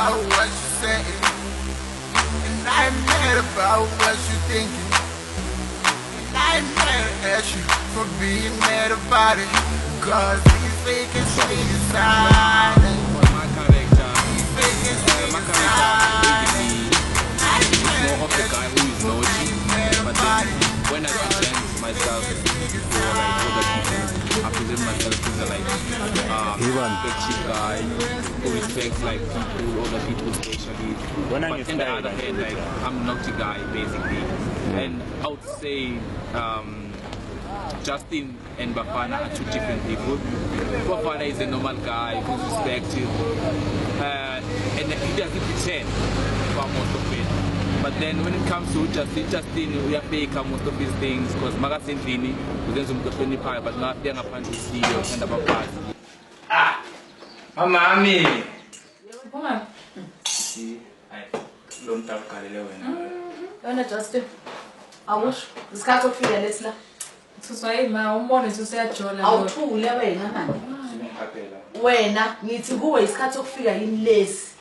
about what you saying, and I ain't mad about what you thinking, and I ain't mad at you for being mad about it, cause these faking shit is silent. My character, These faking shit my is character silent. basically is more of the guy who is naughty, but then when I present myself for like other people, I present myself as a like respectful guy who respects like people, other people especially. But on the other hand, like I'm a naughty guy basically, and I would say Justin and Bafana are two different people. Bafana is a normal guy who's respected, and he doesn't pretend for most of it. But then when it comes to Justin, we are fake most of his things because Magasindini was then some different pie, but not then upon to see you and about party. Ah, Mami. See, I don't talk Yona Justin. Awusho isikhathi sokufika lesi la. Suswaye ma umbone useyajola. Awuthule wena manje. Wena ngithi kuwe isikhathi sokufika yini lesi.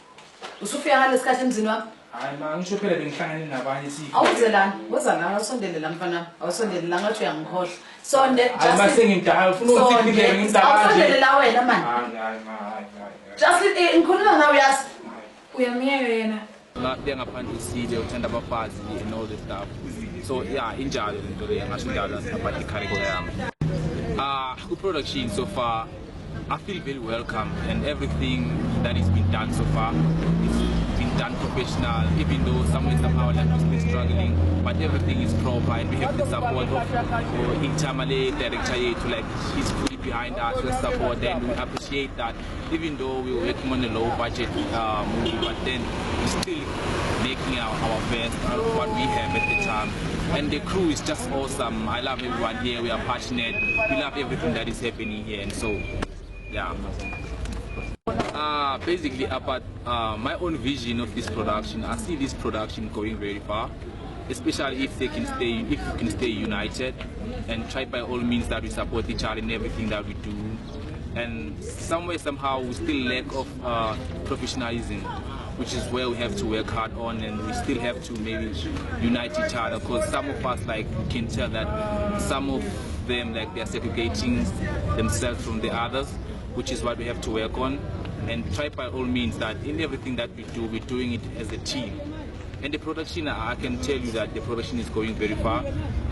Usufika ngalesikhathi emzini wakho? Hayi ma ngisho phela bengihlangane nabanye sipho. Awuzelani? Weza la usondele la mfana. Awusondele la ngathi uyangikhohla. Sonde Justin. Hayi mase ngindala ufuna ukuthi ngidle ngindala. Awusondele la wena manje. Hayi ma. Justin ngikhuluma nawe yazi. Uyamiyeka yena. Ngapha ngaphandle usile uthanda abafazi and all the stuff. So yeah, injalo into le ngasho njalo about the character yami. Good production so far. I feel very welcome, and everything that is been done so far is been done professional, even though somehow like we're still struggling, but everything is proper and we have the support of Itamale director to like he's fully behind us with support, and we appreciate that even though we were working on a low budget movie, but then we're still making our best out of what we have at the time. And the crew is just awesome. I love everyone here. We are passionate. We love everything that is happening here, and so yeah. Basically about my own vision of this production, I see this production going very far, especially if you can stay united and try by all means that we support each other in everything that we do. And somehow we still lack of professionalism, which is where we have to work hard on, and we still have to maybe unite each other, because some of us like you can tell that some of them like they're segregating themselves from the others, which is what we have to work on, and try by all means that in everything that we do, we're doing it as a team. And the production, I can tell you that the production is going very far,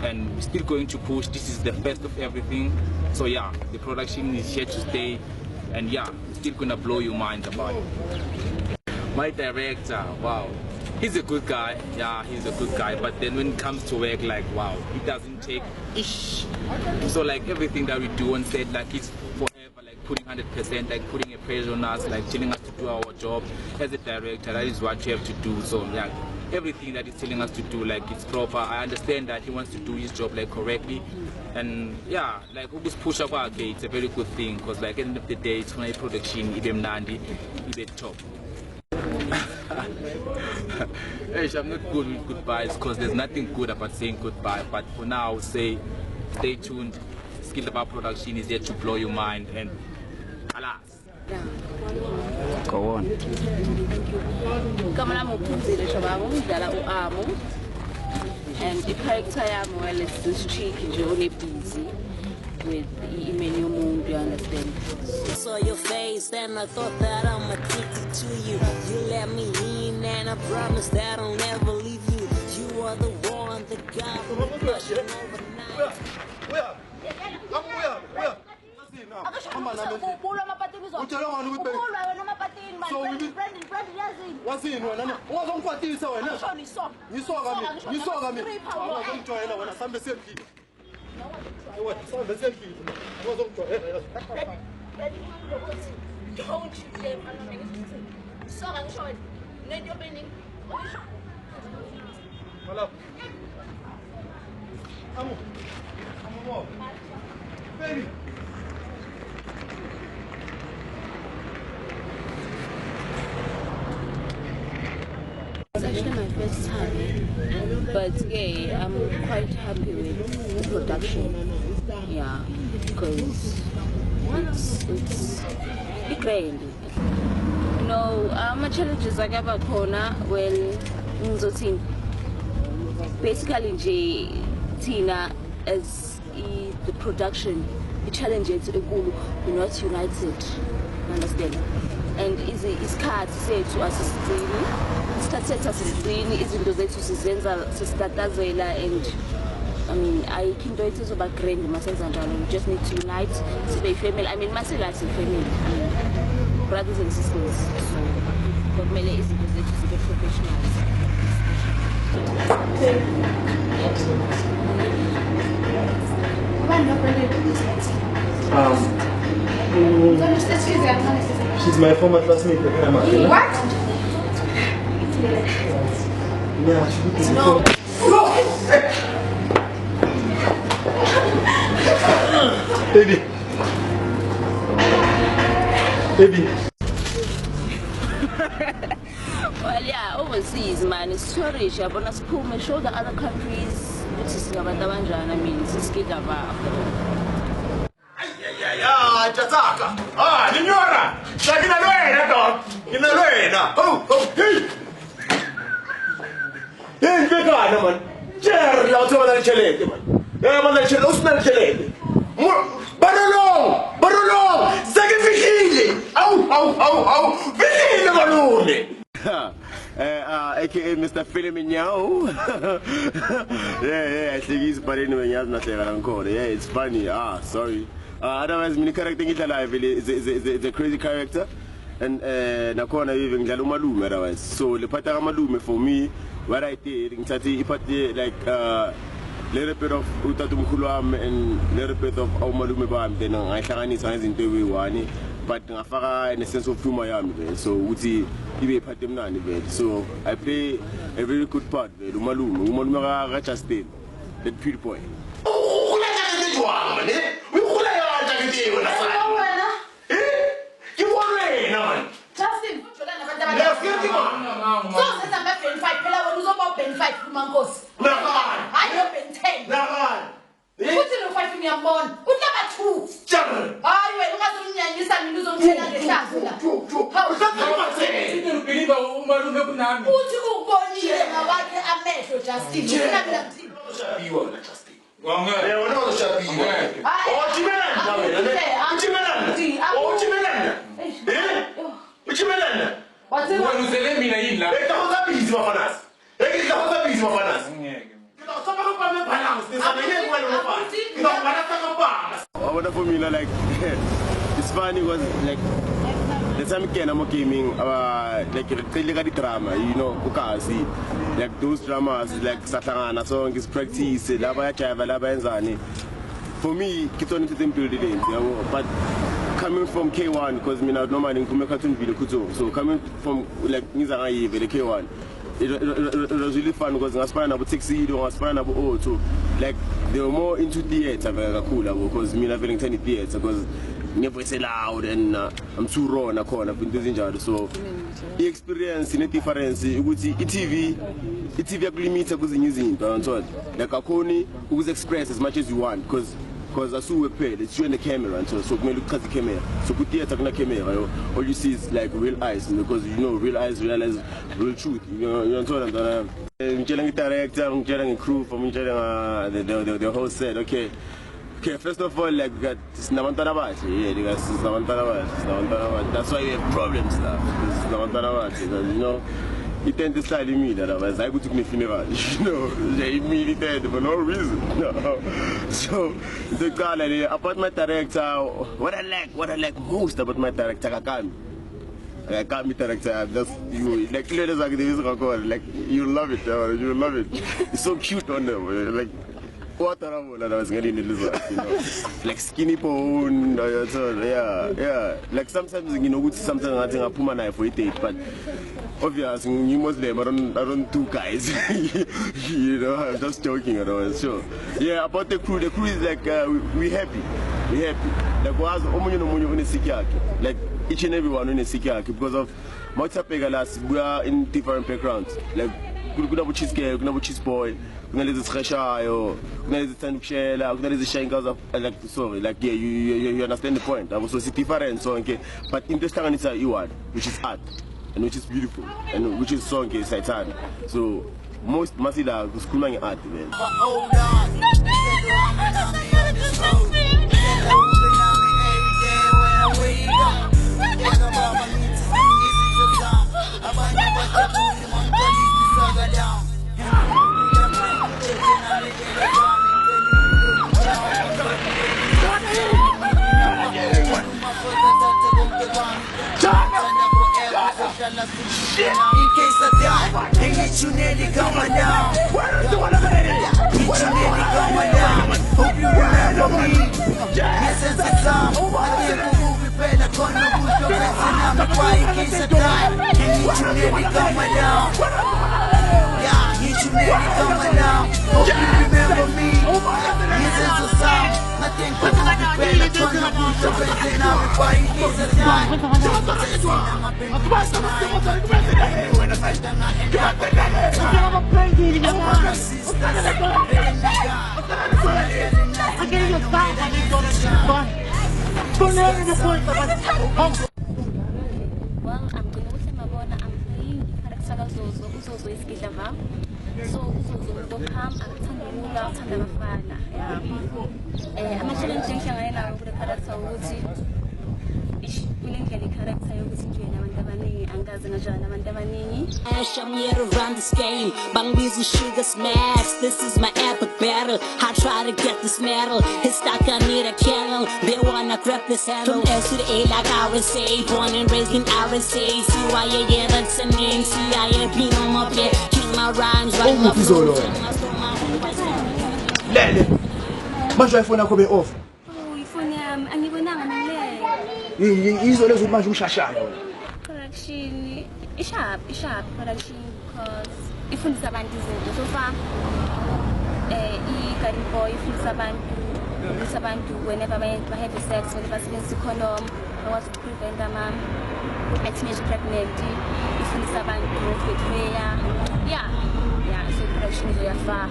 and we're still going to push. This is the first of everything. So yeah, the production is here to stay, and yeah, it's still gonna blow your mind about it. My director, wow, he's a good guy. Yeah, he's a good guy. But then when it comes to work, like wow, he doesn't take ish. So like everything that we do on set, like it's forever, like putting 100%, like putting a pressure on us, like telling us to do our job as a director. That is what you have to do. So yeah, everything that he's telling us to do, like it's proper. I understand that he wants to do his job like correctly, and yeah, like Ubus push up, okay, it's a very good thing, because like at the end of the day, it's when a production, Ibem Nandi, Ibem top. I'm not good with goodbyes because there's nothing good about saying goodbye, but for now I would say stay tuned. Skill About Production is here to blow your mind, and alas. Go on. And the character yami, well, it's this cheeky Johnny busy with Emmanuel Moon, do you understand? Saw your face and I thought that I'm addicted to you. You let me in and I promise that I'll never leave you. You are the one, the guy who blushing overnight. Baby. It's actually my first time, but yeah, I'm quite happy with the production. Yeah, because it's grand. know, my challenges I got back home, well, basically, Tina, as the production, the challenges, we're not united, understand? And it's hard to say to us, started as a screen, isn't the way to start as well, and I mean, I can do it as a background, myself and we just need to unite, to be family. I mean, myself as a family, brothers and sisters. So, but Mele is because they just be professionals. She's my former classmate. What? Yeah, she No. Baby. Well, yeah, overseas, man, it's tourist. I'm going to show the other countries, which is about the one, I mean, it's a Chataka. Signora! Sakina Luena, dog! In the Luena! Oh, hey! Hey, Vegana, man! Jerry, I'll tell you Chile, man! Yeah, man, Chile, Usman Chile! Barolo! Second Vigili! Ow! Vigili, Malone! AKA Mr. Filimignao. Yeah, I think he's putting me in Yazna. Yeah, it's funny. Sorry. Otherwise, my character is a crazy character, and nakona even Malume otherwise. So the part of Malume for me, what I did, like little bit of Utatum Kulam and little bit of Malume Bam. Then I can't sign into one, but in the sense of Fumayam. So Uti, so I play a very good part. Malume Rachastain, that pretty boy. For me, like, it's funny was like the time I'm gaming, like the drama, you know, like those dramas, like Satana song is practice, for me, it's only but coming from K1, because me now normally in cartoon video, so coming from like Nizangai, the K1. It was really fun because I was playing about 6 I was playing about so like they were more into theater because me not feeling tiny theater because never say loud and I'm too raw in a corner so the experience in a difference you would see TV actually meets because in using like a coney who's express as much as you want because I saw we play, it's you in the camera and so when you look at the camera, so good theater on the camera, all you see is like real eyes because you know real eyes realize real truth. You know what I'm saying? I'm telling the director, I'm telling the crew, I'm telling the whole set. Okay, first of all, like we got Namantarabat, that's why we have problems now. Namantarabat, you know. He tend to slide me that otherwise I go to my funeral, you know, they immediately for no reason. No. So the guy about my director, what I like most about my director, I can't be director, just you like like you love it, you love it. It's so cute on them, like what I was getting in the you know, like skinny bone, yeah. Like sometimes you know, sometimes I think I put my knife for it, but obviously you Muslim, I don't two guys. You know, I'm just joking around. So yeah, about the crew is like we happy. Like was like each and everyone in a because of we are in different backgrounds. Like kunabo cheese girl, kunabo cheese boy, kunalezi sikheshayo, kunalezi thanda ukushela, kunalezi shine girls like sorry, like yeah, you understand the point. So it's different song, okay? But in this time it's one, which is art and which is beautiful and which is song is satanic. So most masila kusikhuluma ngeart man. In case I die, and get you nearly going down. Get you nearly going down. Hope you remember me. Yes, it's a time. I think we'll move it better. Gonna move your best and I'm quiet in case I die. And get you nearly going down. Yeah, get you nearly going down. Hope you remember me. Yes, it's a time. I think we'll move it better. Gonna move your best and I'm quiet in case I die. Well, I'm going to say Mabona, I'm playing character Uzozo Iskidlava. So Uzozo don't come and turn out and I'm actually thinking now with the character Uzi. I'm here to run this game. Bang busy sugar smash. This is my epic battle. I try to get this medal. It's stuck, I need a candle. They wanna grab this handle. From S to the A like I would say. Born and raised in RSA. CYA, that's a name. CIA, been on my bed. King my rhymes, right my flow. Lele, manje iPhone yakho be off. Oh, iphone yami angibonanga nale. Izolo ukuthi manje ushashayo. Correction, sharp correction because ifundisa abantu izinto so far i-Garden Boy ifundisa abantu whenever they have sex, whenever basebenzisa condom, bakwazi ukuprevent teenage pregnancy, ifundisa abantu betrayal. Yeah, so correction is very far.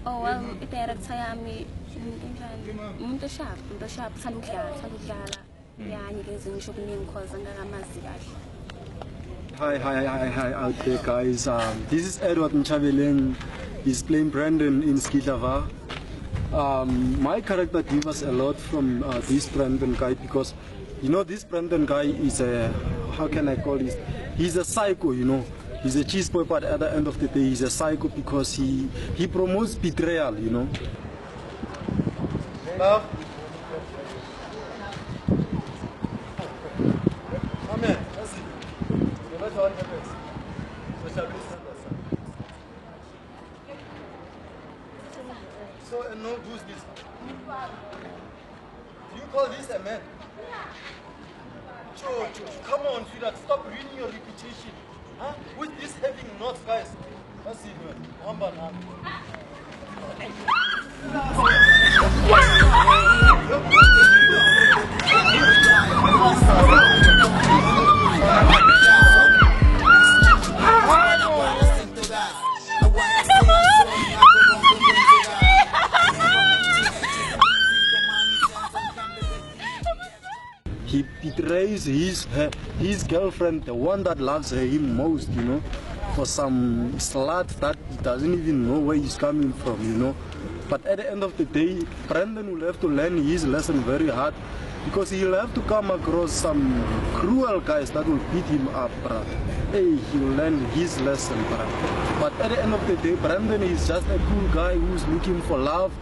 Oh well, i-director yami umuntu sharp uthanda ukudlala. Yeah, ngeke ngisho kuningi because angakamazi kahle. Hi out there guys. This is Edward Mchabeleng. He's playing Brandon in Skidlava. My character gives us a lot from this Brandon guy because you know this Brandon guy is a, how can I call this? He's a psycho, you know. He's a cheese boy, but at the end of the day, he's a psycho because he promotes betrayal, you know. Love. Come here. Let's see. You're not on the best. So shall we stand aside? So, no, who's this? Do you call this a man? Joe, come on, sweetheart. Stop ruining your reputation. Huh? With this having knots, guys. Let's see, man. One banana. He betrays his girlfriend, the one that loves him most, you know, for some slut that doesn't even know where he's coming from, you know. But at the end of the day, Brandon will have to learn his lesson very hard because he'll have to come across some cruel guys that will beat him up, bruh. Hey, he'll learn his lesson, bruh. But at the end of the day, Brandon is just a cool guy who's looking for love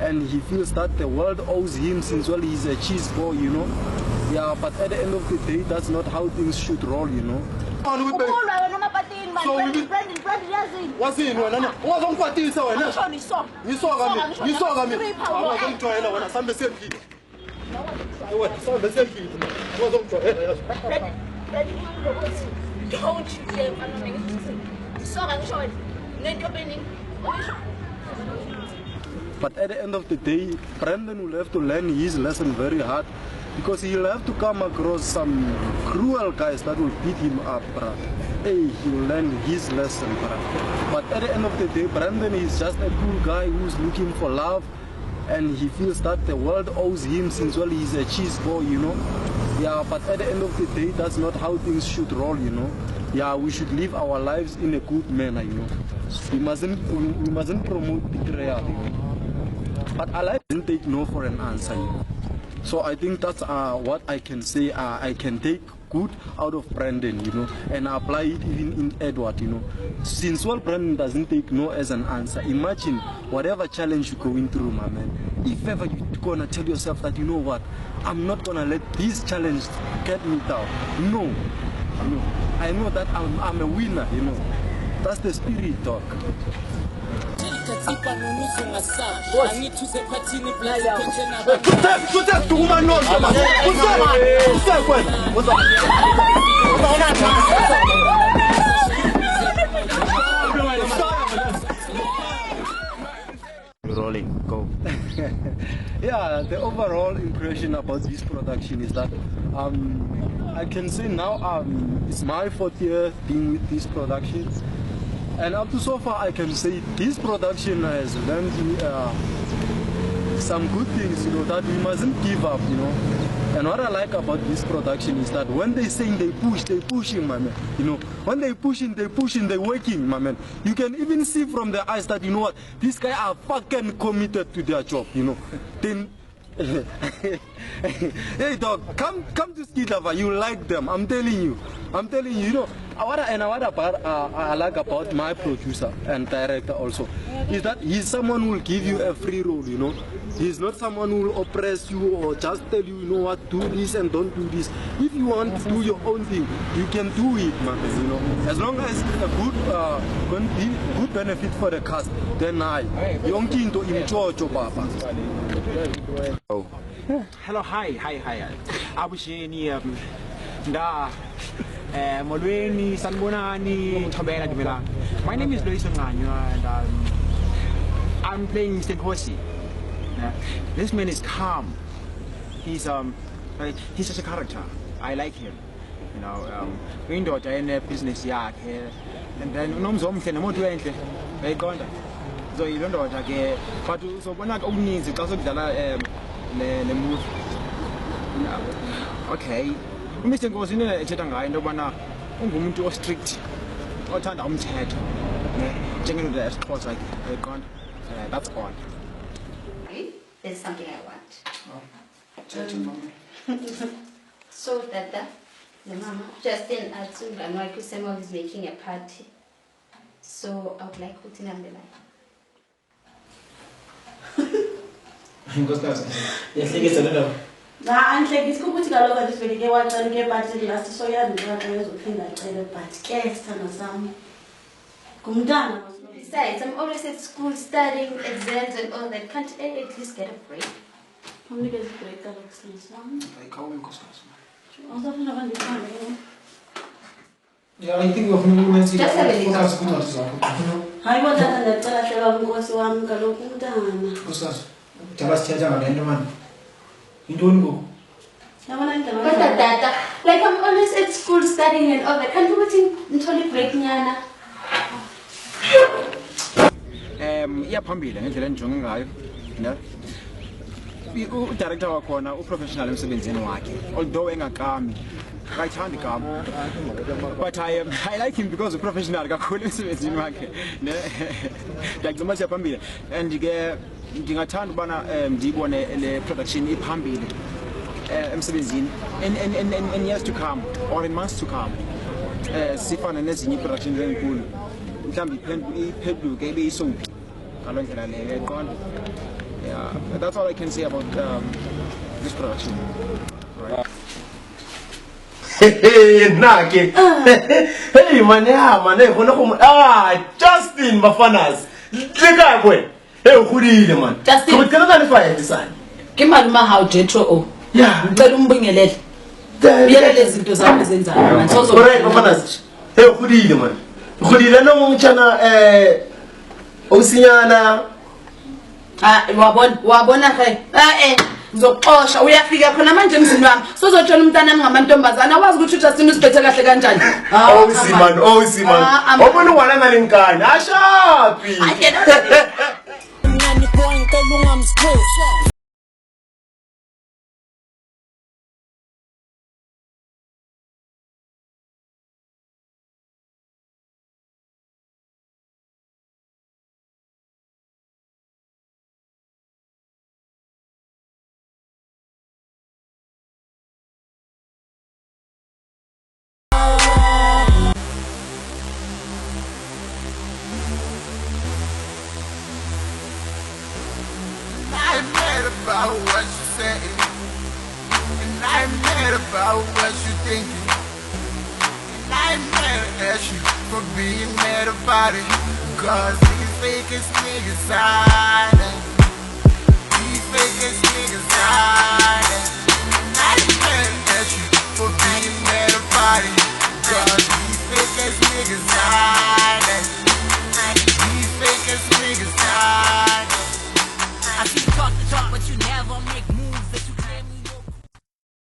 and he feels that the world owes him since, well, he's a cheese boy, you know. Yeah, but at the end of the day, that's not how things should roll, you know. On, we yazini man. So we will- Brandon yazini. Wasini wena? Ungazongikwatisa wena. Ngisho niso. Ngisoka mina. Ngisoka mina. 3 pound. Awuzongijwayela wena sambe sendlini. Wena sambe sendlini. Awuzongijwayela yazi. Don't you dare mfana ngithi. Ngisoka ngisho wena. Nento beningi. But at the end of the day, Brandon will have to learn his lesson very hard because he'll have to come across some cruel guys that will beat him up, bruh. Hey, he will learn his lesson, bruh. But at the end of the day, Brandon is just a cool guy who's looking for love and he feels that the world owes him since, well, he's a cheese boy, you know. Yeah, but at the end of the day, that's not how things should roll, you know. Yeah, we should live our lives in a good manner, you know. We mustn't promote betrayal, you know. But I didn't take no for an answer, you know. So I think that's what I can say. I can take good out of Brandon, you know, and apply it even in Edward, you know. Since well, Brandon doesn't take no as an answer, imagine whatever challenge you're going through, my man. If ever you're gonna tell yourself that, you know what, I'm not gonna let this challenge get me down. No, no. I know that I'm a winner, you know. That's the spirit, dog. Rolling, go. Yeah, the overall impression about this production is that I can say now it's my 4th year being with this production. And up to so far, I can say this production has learned me some good things, you know, that we mustn't give up, you know. And what I like about this production is that when they saying they pushing, my man. You know, when they pushing, they working, my man. You can even see from their eyes that, you know what, these guys are fucking committed to their job, you know. Then, hey dog, come to Skid Lover, you like them, I'm telling you, you know. What I like about my producer and director also is that he's someone who will give you a free role, you know. He's not someone who will oppress you or just tell you, you know what, do this and don't do this. If you want to do your own thing, you can do it, man, you know. As long as it's a good benefit for the cast, then yonke into imtshotsho baba. Hello, hi. Abusheni, molweni, sanibonani, thobela dumelang. My name is Loiso Nganyo and I'm playing Mr. Nkosi. This man is calm. He's such a character. I like him. You know, indoda ene business yakhe and then unomzomhle nemoto enhle bayiqonda. So yilondoda ke but uzobona okuninzi xa sokudlala le movie. Okay. Mr. Nkosi ethetha ngayo into yobana ungumuntu o-strict othanda umthetho njengendoda yesiXhosa eqonda. That's all. There's something I want. So Dada, the mama, Justin Atsunga Nwakisemo is making a party. So I would like putting on the line. Anhlekisa ukuthi kaloku ndivele wacela ke party last so yandibona yezophinda acele but ke sithando sami ngumntana. Besides, I'm always at school studying exams and all that. Can't I at least get a break? Umnikeza break kaloku sami. Ayikhawule nkosikazi. Awusafuna bandithande. Yeah, I think we're going to Just have a little. Hayi kodwa ndacela hlela unkosi wami kaloku umntana. Nkosikazi, jaba sithetha ngale nto mani. Yintoni ngoku? But Dada, like I'm always at school studying and all that. Can't you put in Ntoli break nyana? Iyaphambili ngendlela endijonge ngayo ne udirector wakhona uprofessional emsebenzini wakhe although engakami akayithandi kama but I like him because uprofessional kakhulu emsebenzini wakhe ne ndiyacima siyaphambili and ke ndingathanda ubana ndiyibone le production iphambili emsebenzini in years to come or in months to come sifana nezinye productions ezinkulu mhlawumbi iphenduke ibe isoapy ngaloo ndlela leyo eqonda. Yeah, that's all I can say about this production. Right. Nake. Hey man, yeah man, hey Justin Bafanas. Leka kwe. Hey ukhulile man. Justin. Ngicela ngani fire design. Ke maluma how Jetro o. Yeah, ngicela umbingelele. Uyelele izinto zakho ezenzayo man. Sozo. Alright Bafanas. Hey ukhulile man. Ukhulile nomtshana Osinyana. Wabona ke. Ngizoxosha uyafika khona manje emzini wami sizothola umntana ngamantombazana awazi ukuthi Justin usiphethe kahle kanjani. Simon. Obona ungwana ngalenkani. Ashapi. Ngani konke lungamsiphosa. About what you say, and I'm mad about what you thinking, and I'm mad at you for being mad about it. Cause these fakest niggas hiding, these fakest niggas hiding.